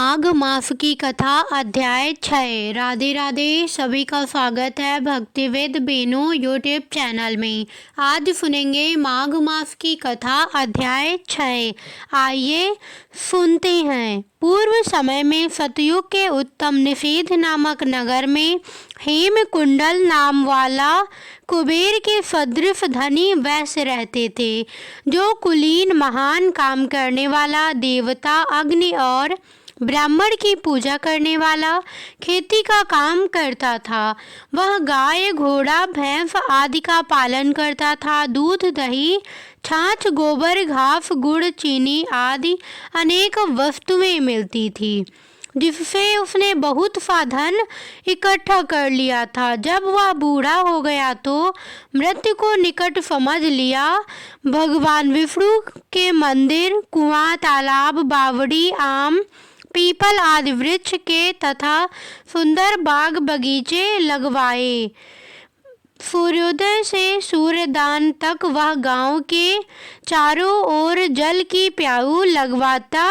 माघ मास की कथा अध्याय 6। राधे राधे, सभी का स्वागत है भक्तिवेद बेनो यूट्यूब चैनल में। आज सुनेंगे माघ मास की कथा अध्याय 6। आइए सुनते हैं। पूर्व समय में सतयुग के उत्तम निषेध नामक नगर में हेमकुंडल नाम वाला कुबेर के सदृश धनी वैश्य रहते थे, जो कुलीन महान काम करने वाला, देवता अग्नि और ब्राह्मण की पूजा करने वाला, खेती का काम करता था। वह गाय, घोड़ा, भैंस आदि का पालन करता था। दूध, दही, छाछ, गोबर, घास, गुड़, चीनी आदि अनेक वस्तुएं मिलती थी, जिससे उसने बहुत सा धन इकट्ठा कर लिया था। जब वह बूढ़ा हो गया तो मृत्यु को निकट समझ लिया। भगवान विष्णु के मंदिर, कुआं, तालाब, बावड़ी, आम, पीपल आदि वृक्ष के तथा सुंदर बाग बगीचे लगवाए। सूर्योदय से सूर्यदान तक वह गांव के चारों ओर जल की प्याऊ लगवाता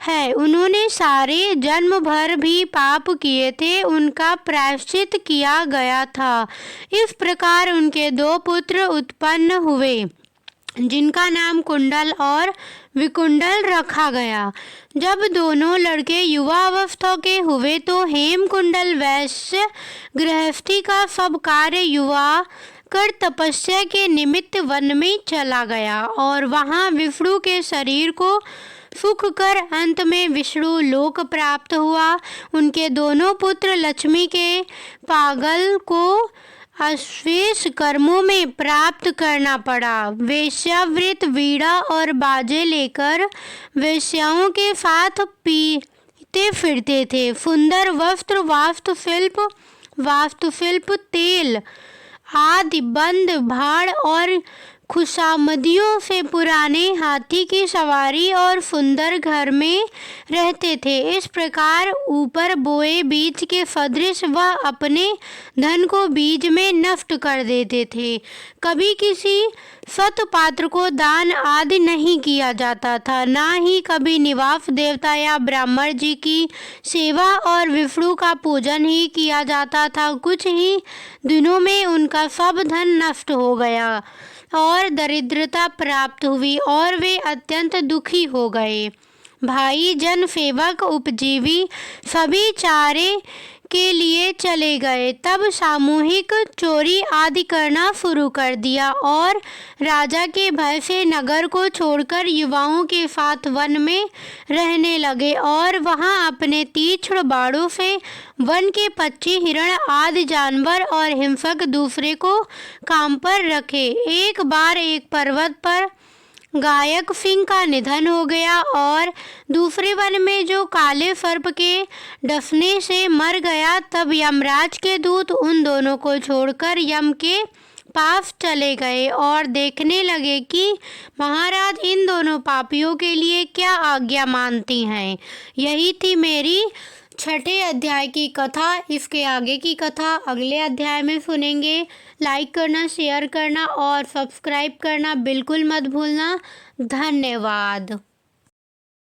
है। उन्होंने सारे जन्म भर भी पाप किए थे, उनका प्रायश्चित किया गया था। इस प्रकार उनके 2 पुत्र उत्पन्न हुए, जिनका नाम कुंडल और विकुंडल रखा गया। जब दोनों लड़के युवा अवस्था के हुए तो हेमकुंडल वैश्य गृहस्थी का सब कार्य युवा कर तपस्या के निमित्त वन में चला गया और वहां विष्णु के शरीर को सुख कर अंत में विष्णु लोक प्राप्त हुआ। उनके दोनों पुत्र लक्ष्मी के पागल को अश्वेश कर्मों में प्राप्त करना पड़ा। वेश्यावृत वीणा और बाजे लेकर वेश्याओं के साथ पीते फिरते थे। सुंदर वस्त्र, वास्तुशिल्प, तेल आदि बंद भाड़ और खुशामदियों से पुराने हाथी की सवारी और सुंदर घर में रहते थे। इस प्रकार ऊपर बोए बीज के सदृश वह अपने धन को बीज में नष्ट कर देते थे। कभी किसी सत पात्र को दान आदि नहीं किया जाता था, ना ही कभी निवास देवता या ब्राह्मण जी की सेवा और विष्णु का पूजन ही किया जाता था। कुछ ही दिनों में उनका सब धन नष्ट हो गया और दरिद्रता प्राप्त हुई और वे अत्यंत दुखी हो गए। भाई, जन, सेवक, उपजीवी सभी चारे के लिए चले गए। तब सामूहिक चोरी आदि करना शुरू कर दिया और राजा के भय से नगर को छोड़कर युवाओं के साथ वन में रहने लगे और वहां अपने तीक्ष्ण बाणों से वन के पक्षी, हिरण आदि जानवर और हिंसक दूसरे को काम पर रखे। एक बार एक पर्वत पर गायक सिंह का निधन हो गया और दूसरे वन में जो काले सर्प के डसने से मर गया। तब यमराज के दूत उन दोनों को छोड़कर यम के पास चले गए और देखने लगे कि महाराज इन दोनों पापियों के लिए क्या आज्ञा मानती हैं। यही थी मेरी 6ठे अध्याय की कथा। इसके आगे की कथा अगले अध्याय में सुनेंगे। लाइक करना, शेयर करना और सब्सक्राइब करना बिल्कुल मत भूलना। धन्यवाद।